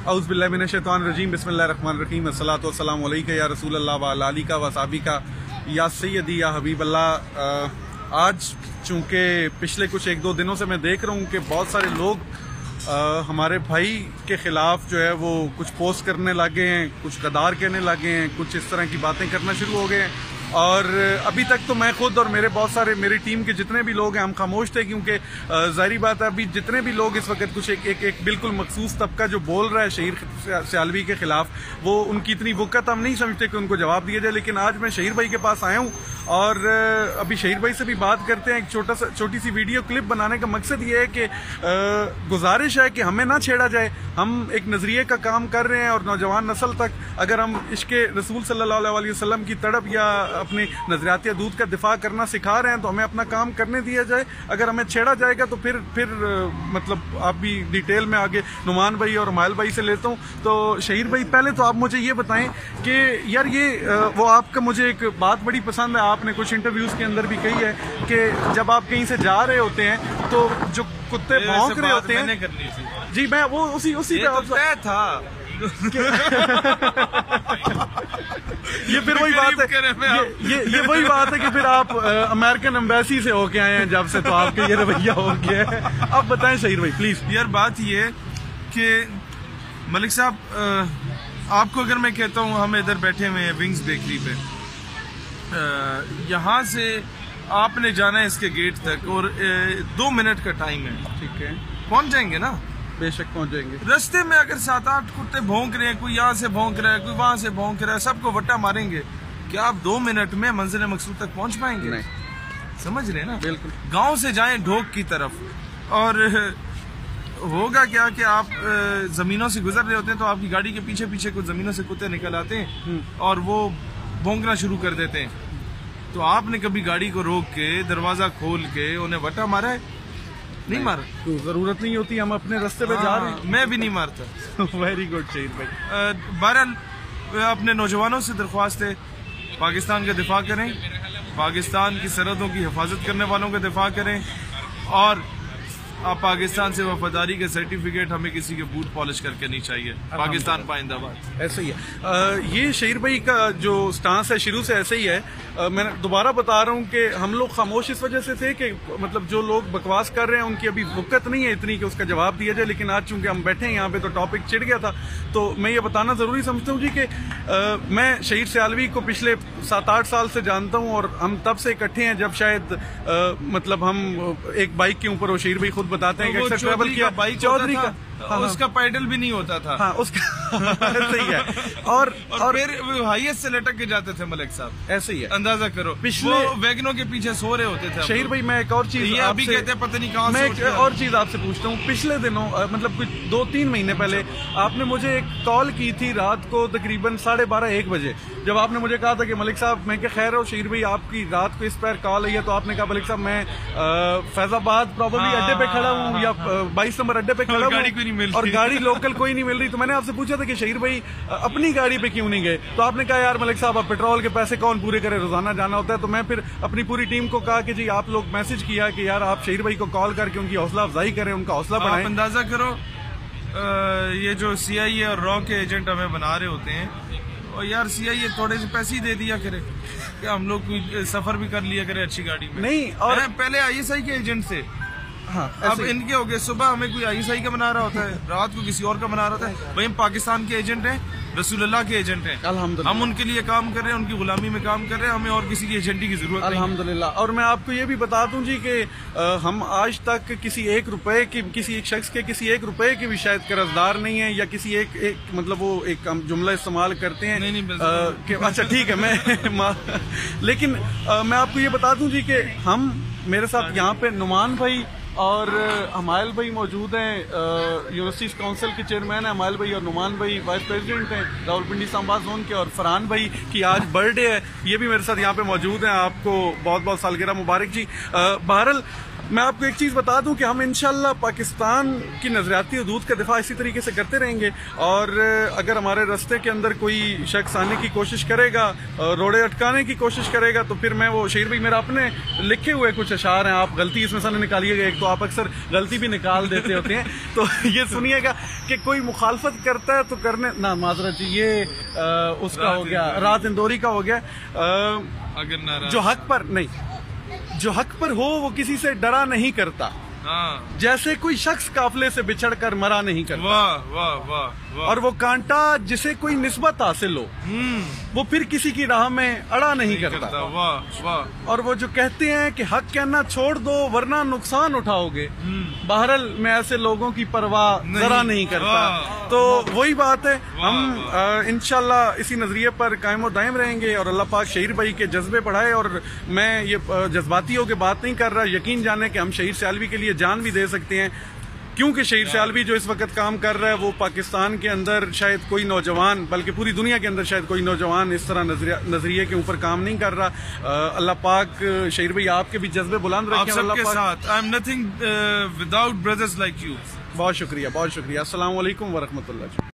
औज़ुबिल्लाहिमिनश्शैतानिर्रजीम बिस्मिल्लाहिर्रहमानिर्रहीम अस्सलातु वस्सलामु अलैका या रसूल अल्लाह व अला आलिका व सहाबिका या सय्यदी या हबीब अल्लाह। आज चूँकि पिछले कुछ एक दो दिनों से मैं देख रहा हूँ कि बहुत सारे लोग हमारे भाई के ख़िलाफ़ जो है वो कुछ पोस्ट करने लगे हैं, कुछ गद्दार कहने लगे हैं, कुछ इस तरह की बातें करना शुरू हो गए हैं। और अभी तक तो मैं खुद और मेरे बहुत सारे मेरी टीम के जितने भी लोग हैं हम खामोश थे, क्योंकि ज़ाहिरी बात है अभी जितने भी लोग इस वक्त कुछ एक बिल्कुल मखसूस तबका जो बोल रहा है शहीर सियालवी के ख़िलाफ़, वो उनकी इतनी वक़्त हम नहीं समझते कि उनको जवाब दिया जाए। लेकिन आज मैं शहीर भाई के पास आया हूँ और अभी शहीर भाई से भी बात करते हैं। एक छोटी सी वीडियो क्लिप बनाने का मकसद ये है कि गुजारिश है कि हमें ना छेड़ा जाए। हम एक नज़रिए का काम कर रहे हैं और नौजवान नस्ल तक अगर हम इश्क़े रसूल सल्लल्लाहु अलैहि वसल्लम की तड़प या अपनी नजरियाती दूध का दिफा करना सिखा रहे हैं तो हमें अपना काम करने दिया जाए। अगर हमें छेड़ा जाएगा तो फिर मतलब आप भी डिटेल में आगे नुमान भाई और माइल भाई से लेता हूँ। तो शहीर भाई पहले तो आप मुझे ये बताएं कि यार ये वो आपका मुझे एक बात बड़ी पसंद है, आपने कुछ इंटरव्यूज के अंदर भी कही है कि जब आप कहीं से जा रहे होते हैं तो जो कुत्ते भौंक रहे होते हैं। जी मैं वो उसी पे था ये फिर वही बात है, ये वही बात है कि फिर आप अमेरिकन एम्बेसी से होके आए हैं जब से, तो आपका ये रवैया हो गया है। अब बताएं शहीर भाई प्लीज। यार बात ये कि मलिक साहब आपको अगर मैं कहता हूँ हम इधर बैठे हुए हैं विंग्स बेकरी पे, यहाँ से आपने जाना है इसके गेट तक और 2 मिनट का टाइम है, ठीक है, पहुँच जाएंगे ना? बेशक पहुंच जाएंगे। रास्ते में अगर 7-8 कुत्ते भौंक रहे हैं, कोई यहाँ से भौंक रहा है, कोई वहां से भौंक रहा है, सबको वट्टा मारेंगे, क्या आप 2 मिनट में मंजिल मकसूद तक पहुंच पाएंगे? नहीं। समझ रहे हैं ना? बिल्कुल। गांव से जाएं ढोक की तरफ और होगा क्या कि आप जमीनों से गुजर रहे होते हैं तो आपकी गाड़ी के पीछे पीछे कुछ जमीनों से कुत्ते निकल आते हैं और वो भौंकना शुरू कर देते हैं। तो आपने कभी गाड़ी को रोक के दरवाजा खोल के उन्हें वट्टा मारा है? नहीं मारा, तो जरूरत नहीं होती, हम अपने रास्ते पे जा रहे हैं। मैं भी नहीं मारता। वेरी गुड शहीद भाई। बहरहाल अपने नौजवानों से दरख्वास्त है पाकिस्तान का दिफा करें, पाकिस्तान की सरहदों की हिफाजत करने वालों का दिफा करें और आप पाकिस्तान से वफादारी के सर्टिफिकेट हमें किसी के बूट पॉलिश करके नहीं चाहिए। पाकिस्तान पाइंदाबाद। ऐसे ही है। ये शहीर भाई का जो स्टांस है शुरू से ऐसे ही है। मैं दोबारा बता रहा हूँ कि हम लोग खामोश इस वजह से थे कि मतलब जो लोग बकवास कर रहे हैं उनकी अभी वक़्त नहीं है इतनी कि उसका जवाब दिया जाए। लेकिन आज चूंकि हम बैठे हैं यहाँ पे तो टॉपिक चिढ़ गया था, तो मैं ये बताना ज़रूरी समझता हूँ जी कि मैं शहीर सियालवी को पिछले 7-8 साल से जानता हूँ और हम तब से इकट्ठे हैं जब शायद मतलब हम एक बाइक के ऊपर, वो शहीर भाई खुद बताते हैं कि अक्सर ट्रैवल किया। चौधरी का उसका पैडल भी नहीं होता था। हाँ उसका सही है। और फिर हाईएस्ट से लटक के जाते थे मलिक साहब, ऐसे ही है। अंदाजा करो पिछले वैगनों के पीछे सो रहे होते थे। शहीर भाई मैं एक और चीज अभी कहते हैं पता नहीं कहाँ मैं एक और चीज आपसे पूछता हूँ। पिछले दिनों मतलब कुछ 2-3 महीने पहले आपने मुझे एक कॉल की थी रात को तकरीबन 12:30-1 बजे, जब आपने मुझे कहा था कि मलिक साहब मैं क्या खैर हो शहीर भाई आपकी रात को इस पर कॉल आई है। तो आपने कहा मलिक साहब मैं फैजाबाद प्रॉब्लली अड्डे पे खड़ा हूँ या 22 नंबर अड्डे पे खड़ा हूँ और गाड़ी लोकल कोई नहीं मिल रही। तो मैंने आपसे पूछा था कि शहीर भाई अपनी गाड़ी पे क्यों नहीं गए? तो आपने कहा यार मलिक साहब अब पेट्रोल के पैसे कौन पूरे करे, रोजाना जाना होता है। तो मैं फिर अपनी पूरी टीम को कहा कि जी आप लोग मैसेज किया कि यार आप शहीर भाई को कॉल करके उनकी हौसला अफजाई करें, उनका हौसला बढ़ाएं। अंदाजा करो ये जो CIA और रॉ के एजेंट हमें बना रहे होते हैं, और यार CIA थोड़े से पैसे ही दे दिया करे कि हम लोग कोई सफर भी कर लिया करे अच्छी गाड़ी में। नहीं, और पहले ISI के एजेंट से, हाँ, अब इनके हो गए। सुबह हमें कोई ISI का बना रहा होता है, रात को किसी और का बना रहा होता है। भाई हम पाकिस्तान के एजेंट हैं, रसूलुल्लाह के एजेंट हैं, अल्हम्दुलिल्लाह। हम उनके लिए काम कर रहे हैं, उनकी गुलामी में काम कर रहे हैं, हमें और किसी की एजेंटी की जरूरत नहीं। अल्हम्दुलिल्लाह। और मैं आपको ये भी बता दूं जी कि हम आज तक किसी एक रुपए की, किसी एक शख्स के किसी एक रुपए की भी शायद कर्जदार नहीं है, या किसी एक मतलब वो एक हम जुमला इस्तेमाल करते हैं कि अच्छा ठीक है मैं लेकिन मैं आपको ये बता दूं जी कि हम मेरे साथ यहाँ पे नुमान भाई और हमायल भाई मौजूद हैं, यूनिवर्सिटीज काउंसिल के चेयरमैन हैं हमायल भाई, और नुमान भाई वाइस प्रेसिडेंट हैं रावलपिंडी सांबा जोन के, और फरहान भाई की आज बर्थडे है, ये भी मेरे साथ यहाँ पे मौजूद हैं। आपको बहुत बहुत सालगिरह मुबारक जी। बहरहाल मैं आपको एक चीज़ बता दूं कि हम इंशाल्लाह पाकिस्तान की नजरियाती हदूद का दिफा इसी तरीके से करते रहेंगे, और अगर हमारे रास्ते के अंदर कोई शख्स आने की कोशिश करेगा, रोड़े अटकाने की कोशिश करेगा, तो फिर मैं वो शेर भाई मेरा अपने लिखे हुए कुछ अशार हैं, आप गलती इसमें से निकालिएगा, एक तो आप अक्सर गलती भी निकाल देते होते हैं, तो ये सुनिएगा कि कोई मुखालफत करता है तो करने ना माजरत जी, ये उसका हो गया, रात इंदौरी का हो गया, अगर जो हक पर नहीं, जो हक पर हो वो किसी से डरा नहीं करता, जैसे कोई शख्स काफले से बिछड़कर मरा नहीं करता। वाह वाह वाह वाह। और वो कांटा जिसे कोई निस्बत हासिल हो वो फिर किसी की राह में अड़ा नहीं करता। वाह वाह। और वो जो कहते हैं कि हक कहना छोड़ दो वरना नुकसान उठाओगे, बहरल मैं ऐसे लोगों की परवाह जरा नहीं करता। तो वही बात है, हम इंशाल्लाह इसी नजरिए पर कायम दायम रहेंगे, और अल्लाह पाक शहीर भाई के जज्बे बढ़ाए। और मैं ये जज्बाती होकर बात नहीं कर रहा, यकीन जाने कि हम शहीद सियालवी के लिए जान भी दे सकते हैं, क्योंकि शहीद सियालवी जो इस वक्त काम कर रहा है वो पाकिस्तान के अंदर शायद कोई नौजवान, बल्कि पूरी दुनिया के अंदर शायद कोई नौजवान इस तरह नजरिए के ऊपर काम नहीं कर रहा। अल्लाह पाक शहीद भाई आपके भी जज्बे बुलंद रखें। आप सबके साथ। I am nothing without brothers like you. बहुत शुक्रिया, बहुत शुक्रिया। अस्सलाम वालेकुम वरहमतुल्लाह।